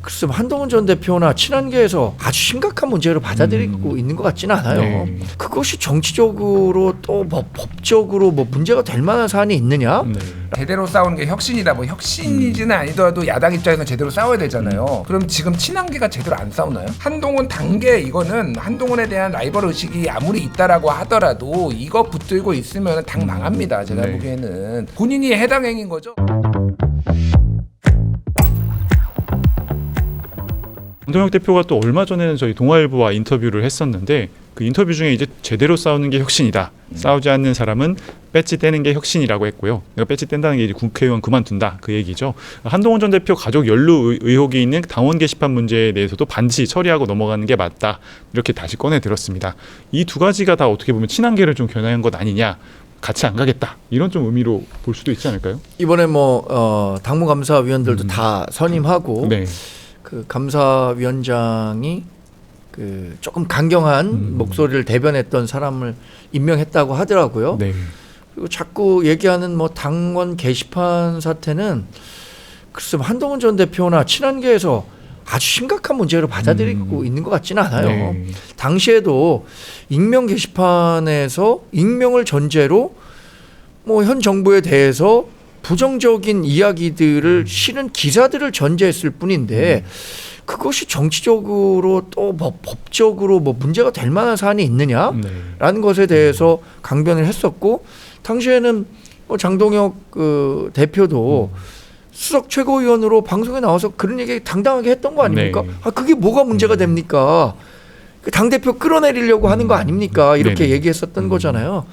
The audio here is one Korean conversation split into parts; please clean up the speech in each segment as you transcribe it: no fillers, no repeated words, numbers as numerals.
글쎄 한동훈 전 대표나 친한계에서 아주 심각한 문제로 받아들이고 있는 것 같지는 않아요. 네. 그것이 정치적으로 또 뭐 법적으로 뭐 문제가 될 만한 사안이 있느냐? 네. 제대로 싸우는 게 혁신이다. 뭐 혁신이지는 아니더라도 야당 입장에서 제대로 싸워야 되잖아요. 그럼 지금 친한계가 제대로 안 싸우나요? 한동훈 단계 이거는 한동훈에 대한 라이벌 의식이 아무리 있다라고 하더라도 이거 붙들고 있으면 당 망합니다. 제가 네. 보기에는 본인이 해당 행인 거죠. 강동혁 대표가 또 얼마 전에는 저희 동아일보와 인터뷰를 했었는데 그 인터뷰 중에 이제 제대로 싸우는 게 혁신이다. 싸우지 않는 사람은 배지 떼는 게 혁신이라고 했고요. 그러니까 배지 뗀다는 게 이제 국회의원 그만둔다 그 얘기죠. 한동훈 전 대표 가족 연루 의혹이 있는 당원 게시판 문제에 대해서도 반드시 처리하고 넘어가는 게 맞다. 이렇게 다시 꺼내 들었습니다. 이 두 가지가 다 어떻게 보면 친한계를 좀 겨냥한 것 아니냐. 같이 안 가겠다. 이런 좀 의미로 볼 수도 있지 않을까요? 이번에 뭐 당무감사위원들도 다 선임하고 네. 그 감사위원장이 그 조금 강경한 목소리를 대변했던 사람을 임명했다고 하더라고요. 네. 그리고 자꾸 얘기하는 뭐 당원 게시판 사태는 글쎄 한동훈 전 대표나 친한계에서 아주 심각한 문제로 받아들이고 있는 것 같지는 않아요. 네. 당시에도 익명 게시판에서 익명을 전제로 뭐 현 정부에 대해서 부정적인 이야기들을 실은 기사들을 전제했을 뿐인데 그것이 정치적으로 또 뭐 법적으로 뭐 문제가 될 만한 사안이 있느냐라는 것에 대해서 강변을 했었고 당시에는 뭐 장동혁 그 대표도 수석 최고위원으로 방송에 나와서 그런 얘기 당당하게 했던 거 아닙니까? 네. 아 그게 뭐가 문제가 됩니까? 그 당대표 끌어내리려고 하는 거 아닙니까? 이렇게 네네. 얘기했었던 거잖아요.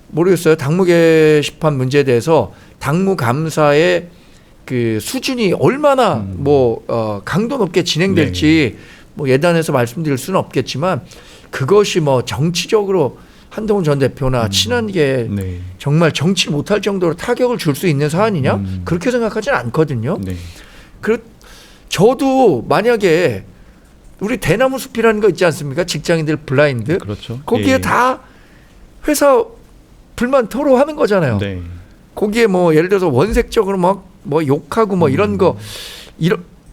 모르겠어요. 당무 게시판 문제에 대해서 당무 감사의 그 수준이 얼마나 뭐 강도 높게 진행될지 뭐 예단해서 말씀드릴 수는 없겠지만 그것이 뭐 정치적으로 한동훈 전 대표나 친한계 네. 정말 정치 못할 정도로 타격을 줄 수 있는 사안이냐? 그렇게 생각하지는 않거든요. 네. 저도 만약에 우리 대나무 숲이라는 거 있지 않습니까? 직장인들 블라인드. 그렇죠. 거기에 예. 다 회사 불만 토로하는 거잖아요. 네. 거기에 뭐 예를 들어서 원색적으로 막 뭐 욕하고 뭐 이런 거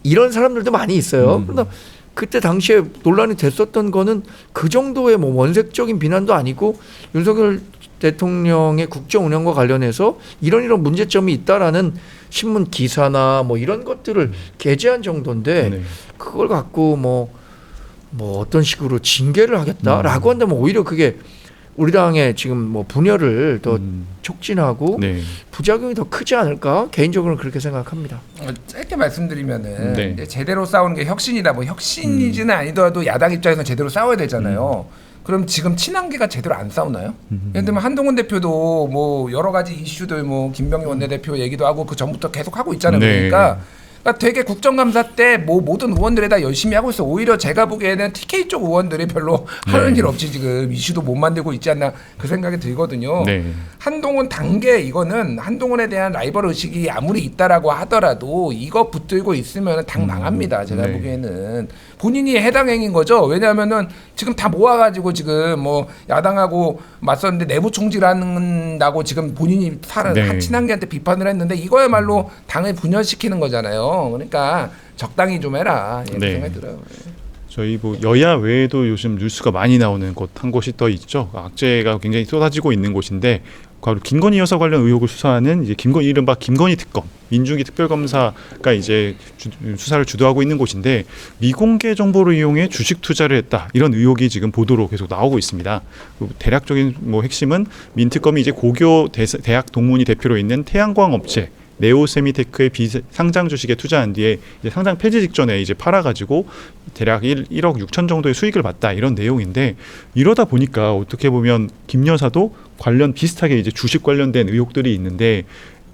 이런 사람들도 많이 있어요. 그러나 그때 당시에 논란이 됐었던 거는 그 정도의 뭐 원색적인 비난도 아니고 윤석열 대통령의 국정 운영과 관련해서 이런 문제점이 있다라는 신문 기사나 뭐 이런 것들을 게재한 정도인데 네. 그걸 갖고 뭐 어떤 식으로 징계를 하겠다라고 한다면 오히려 그게 우리 당의 지금 뭐 분열을 더 촉진하고 네. 부작용이 더 크지 않을까 개인적으로는 그렇게 생각합니다. 짧게 말씀드리면은 네. 이제 제대로 싸우는 게 혁신이다. 뭐 혁신이지는 아니더라도 야당 입장에서 제대로 싸워야 되잖아요. 그럼 지금 친한계가 제대로 안 싸우나요? 예를 들면 한동훈 대표도 뭐 여러 가지 이슈들 뭐 김병희 원내대표 얘기도 하고 그 전부터 계속 하고 있잖아요. 네. 그러니까 되게 국정감사 때 뭐 모든 의원들이 다 열심히 하고 있어. 오히려 제가 보기에는 TK 쪽 의원들이 별로 하는 일 없이 지금 이슈도 못 만들고 있지 않나 그 생각이 들거든요. 네. 한동훈 단계 이거는 한동훈에 대한 라이벌 의식이 아무리 있다라고 하더라도 이거 붙들고 있으면 당 망합니다. 제가 네. 보기에는 본인이 해당 행인 거죠. 왜냐하면은 지금 다 모아가지고 지금 뭐 야당하고 맞섰는데 내부 총질한다고 지금 본인이 네. 친한계한테 비판을 했는데 이거야말로 당을 분열시키는 거잖아요. 그러니까 적당히 좀 해라. 이런 네. 생각이 들어요. 저희 뭐 여야 외에도 요즘 뉴스가 많이 나오는 곳 한 곳이 더 있죠. 악재가 굉장히 쏟아지고 있는 곳인데 바로 김건희 여사 관련 의혹을 수사하는 이제 이른바 김건희 특검 민중기 특별검사가 이제 수사를 주도하고 있는 곳인데 미공개 정보를 이용해 주식 투자를 했다 이런 의혹이 지금 보도로 계속 나오고 있습니다. 대략적인 뭐 핵심은 민특검이 이제 고교 대학 동문이 대표로 있는 태양광 업체 네오세미테크의 비상장 주식에 투자한 뒤에 이제 상장 폐지 직전에 이제 팔아가지고 대략 1억 6천 정도의 수익을 봤다 이런 내용인데 이러다 보니까 어떻게 보면 김 여사도 관련 비슷하게 이제 주식 관련된 의혹들이 있는데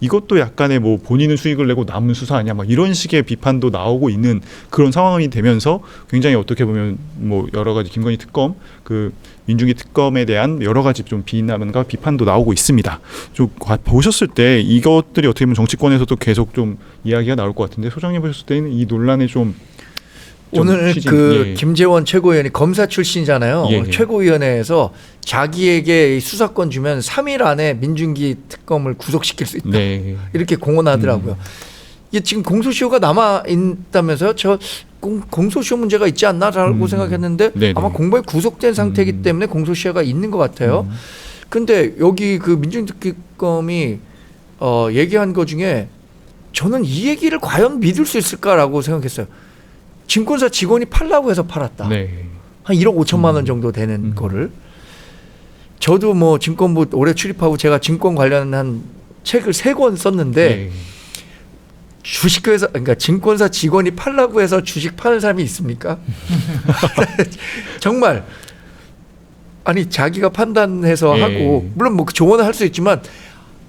이것도 약간의 뭐 본인은 수익을 내고 남은 수사 아니야 막 이런 식의 비판도 나오고 있는 그런 상황이 되면서 굉장히 어떻게 보면 뭐 여러 가지 김건희 특검 그 민중기 특검에 대한 여러 가지 좀 비난과 비판도 나오고 있습니다. 좀 보셨을 때 이것들이 어떻게 보면 정치권에서도 계속 좀 이야기가 나올 것 같은데 소장님 보셨을 때는 이 논란에 좀 오늘 그 김재원 최고위원이 검사 출신이잖아요. 예. 오늘 최고위원회에서 자기에게 수사권 주면 3일 안에 민중기 특검을 구속시킬 수 있다. 네. 이렇게 공언하더라고요. 이게 지금 공소시효가 남아 있다면서요? 저 공소시효 문제가 있지 않나라고 생각했는데 네네. 아마 공범이 구속된 상태이기 때문에 공소시효가 있는 것 같아요. 근데 여기 그 민중특검이 얘기한 것 중에 저는 이 얘기를 과연 믿을 수 있을까라고 생각했어요. 증권사 직원이 팔라고 해서 팔았다. 네. 한 1억 5천만 원 정도 되는 거를. 저도 뭐 증권부 올해 출입하고 제가 증권 관련한 책을 3권 썼는데 네. 주식회사 그러니까 증권사 직원이 팔라고 해서 주식 파는 사람이 있습니까? 정말 아니 자기가 판단해서 예. 하고 물론 뭐 조언을 할 수 있지만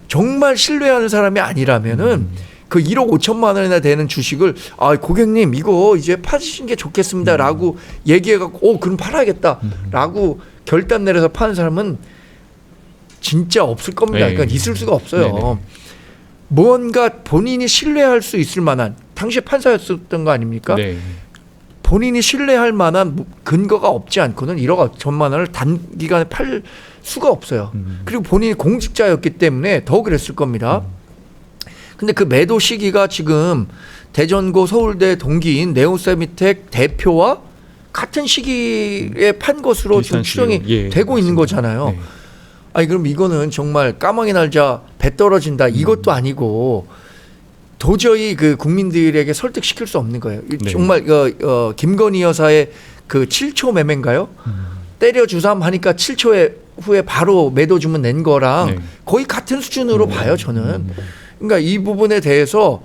정말 신뢰하는 사람이 아니라면은 그 1억 5천만 원이나 되는 주식을 고객님 이거 이제 파시는 게 좋겠습니다라고 얘기해갖고 그럼 팔아야겠다라고 결단 내려서 파는 사람은 진짜 없을 겁니다. 그러니까 있을 수가 없어요. 네네. 뭔가 본인이 신뢰할 수 있을 만한 당시에 판사였었던 거 아닙니까? 네. 본인이 신뢰할 만한 근거가 없지 않고는 1억 5천만 원을 단기간에 팔 수가 없어요. 그리고 본인이 공직자였기 때문에 더 그랬을 겁니다. 근데 그 매도 시기가 지금 대전고 서울대 동기인 네오세미텍 대표와 같은 시기에 판 것으로 지금 비슷한 추정이 시기로. 예, 되고 있는 맞습니다. 거잖아요. 네. 아니 그럼 이거는 정말 까마귀 날자 배 떨어진다 이것도 아니고 도저히 그 국민들에게 설득시킬 수 없는 거예요. 네. 정말 김건희 여사의 그 7초 매매인가요? 때려 주삼 하니까 7초 후에 바로 매도 주문 낸 거랑 네. 거의 같은 수준으로 봐요 저는. 그러니까 이 부분에 대해서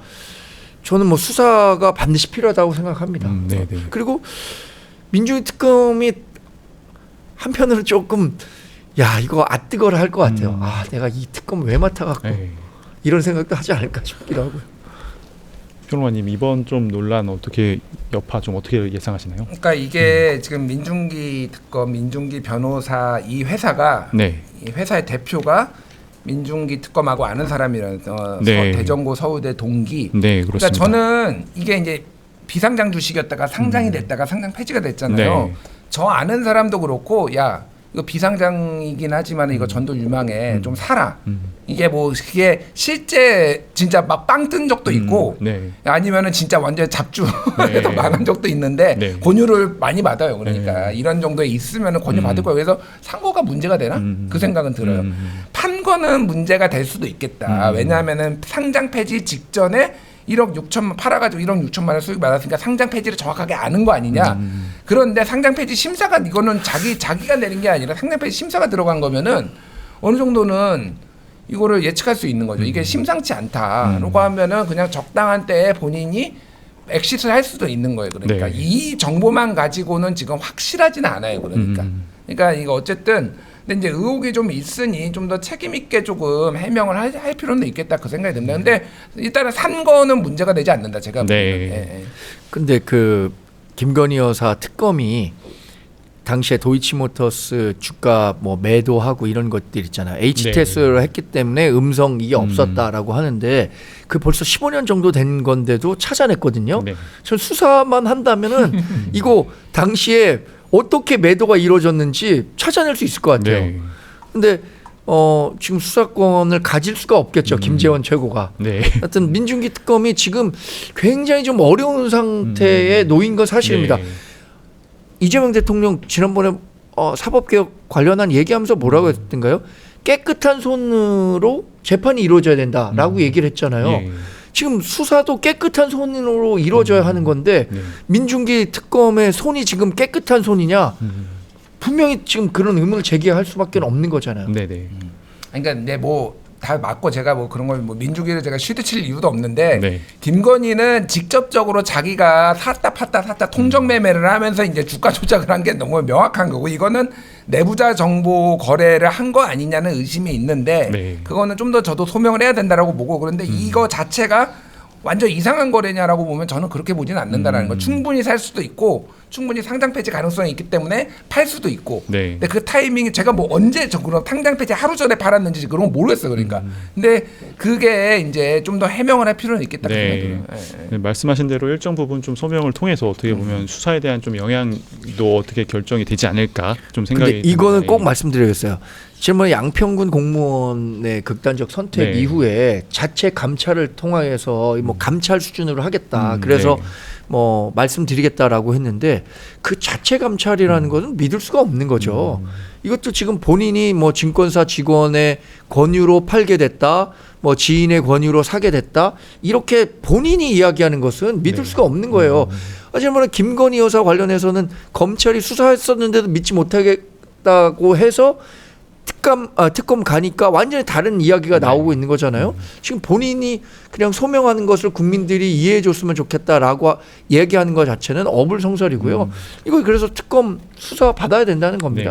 저는 뭐 수사가 반드시 필요하다고 생각합니다. 네, 네. 그리고 민주주의 특검이 한편으로 조금 이거 아뜨거라 할 것 같아요. 내가 이 특검 왜 맡아갖고 네. 이런 생각도 하지 않을까 싶기도 하고요. 평론가님 이번 좀 논란 어떻게 여파 좀 어떻게 예상하시나요? 그러니까 이게 지금 민중기 특검, 민중기 변호사 이 회사가 네. 이 회사의 대표가 민중기 특검하고 아는 사람이라서 네. 대전고 서울대 동기. 네, 그렇습니다. 그러니까 저는 이게 이제 비상장 주식이었다가 상장이 됐다가 상장 폐지가 됐잖아요. 네. 저 아는 사람도 그렇고 이거 비상장이긴 하지만 이거 전도 유망해 좀 사라. 이게 뭐 그게 실제 진짜 막 빵 뜬 적도 있고 네. 아니면은 진짜 완전 잡주해서 네. 망한 적도 있는데 네. 권유를 많이 받아요. 그러니까 네. 이런 정도에 있으면은 권유 받을 거예요. 그래서 산 거가 문제가 되나? 그 생각은 들어요. 판 거는 문제가 될 수도 있겠다. 왜냐하면은 상장 폐지 직전에 1억 6천만 팔아가지고 1억 6천만 원 수익 받았으니까 상장 폐지를 정확하게 아는 거 아니냐. 그런데 상장 폐지 심사가 이거는 자기가 내린 게 아니라 상장 폐지 심사가 들어간 거면은 어느 정도는 이거를 예측할 수 있는 거죠. 이게 심상치 않다라고 하면은 그냥 적당한 때에 본인이 엑시트를 할 수도 있는 거예요. 그러니까 네. 이 정보만 가지고는 지금 확실하지는 않아요. 그러니까 이거 어쨌든 근데 이제 의혹이 좀 있으니 좀 더 책임 있게 조금 해명을 할 필요는 있겠다 그 생각이 듭니다. 근데 일단은 산 거는 문제가 되지 않는다 제가 네. 보기에는. 예. 근데 그 김건희 여사 특검이 당시에 도이치모터스 주가 뭐 매도하고 이런 것들 있잖아요. HTS를 했기 때문에 음성 이게 없었다라고 하는데 그 벌써 15년 정도 된 건데도 찾아냈거든요. 네. 전 수사만 한다면은 이거 당시에 어떻게 매도가 이루어졌는지 찾아낼 수 있을 것 같아요. 네. 근데 지금 수사권을 가질 수가 없겠죠. 김재원 최고가. 네. 하여튼 민중기 특검이 지금 굉장히 좀 어려운 상태에 놓인 건 사실입니다. 네. 이재명 대통령 지난번에 사법개혁 관련한 얘기하면서 뭐라고 했던가요? 깨끗한 손으로 재판이 이루어져야 된다라고 얘기를 했잖아요. 네. 지금 수사도 깨끗한 손으로 이루어져야 하는 건데 네. 민중기 특검의 손이 지금 깨끗한 손이냐? 분명히 지금 그런 의문을 제기할 수밖에 없는 거잖아요. 네, 네. 그러니까 근데 뭐 다 맞고 제가 뭐 그런 걸 뭐 민주기를 제가 쉴드칠 이유도 없는데 네. 김건희는 직접적으로 자기가 샀다 팠다 통정 매매를 하면서 이제 주가 조작을 한 게 너무 명확한 거고 이거는 내부자 정보 거래를 한 거 아니냐는 의심이 있는데 네. 그거는 좀 더 저도 소명을 해야 된다라고 보고 그런데 이거 자체가 완전 이상한 거래냐라고 보면 저는 그렇게 보지는 않는다라는 거. 충분히 살 수도 있고 충분히 상장 폐지 가능성이 있기 때문에 팔 수도 있고. 네. 근데 그 타이밍이 제가 뭐 언제 그런 상장 폐지 하루 전에 팔았는지 그런 거 모르겠어요. 그러니까. 근데 그게 이제 좀 더 해명을 할 필요는 있겠다. 그 생각이 들어요. 네, 말씀하신 대로 일정 부분 좀 소명을 통해서 어떻게 보면 수사에 대한 좀 영향도 어떻게 결정이 되지 않을까 좀 생각이 근데 이거는 듭니다. 꼭 말씀드려야겠어요. 지금 뭐 양평군 공무원의 극단적 선택 네. 이후에 자체 감찰을 통해서 뭐 감찰 수준으로 하겠다. 그래서 네. 뭐 말씀드리겠다라고 했는데 그 자체 감찰이라는 것은 믿을 수가 없는 거죠. 이것도 지금 본인이 뭐 증권사 직원의 권유로 팔게 됐다. 뭐 지인의 권유로 사게 됐다. 이렇게 본인이 이야기하는 것은 믿을 수가 없는 거예요. 하지만 김건희 여사 관련해서는 검찰이 수사했었는데도 믿지 못하겠다고 해서 특검 가니까 완전히 다른 이야기가 나오고 있는 거잖아요. 지금 본인이 그냥 소명하는 것을 국민들이 이해해 줬으면 좋겠다라고 얘기하는 것 자체는 어불성설이고요. 이거 그래서 특검 수사 받아야 된다는 겁니다. 네.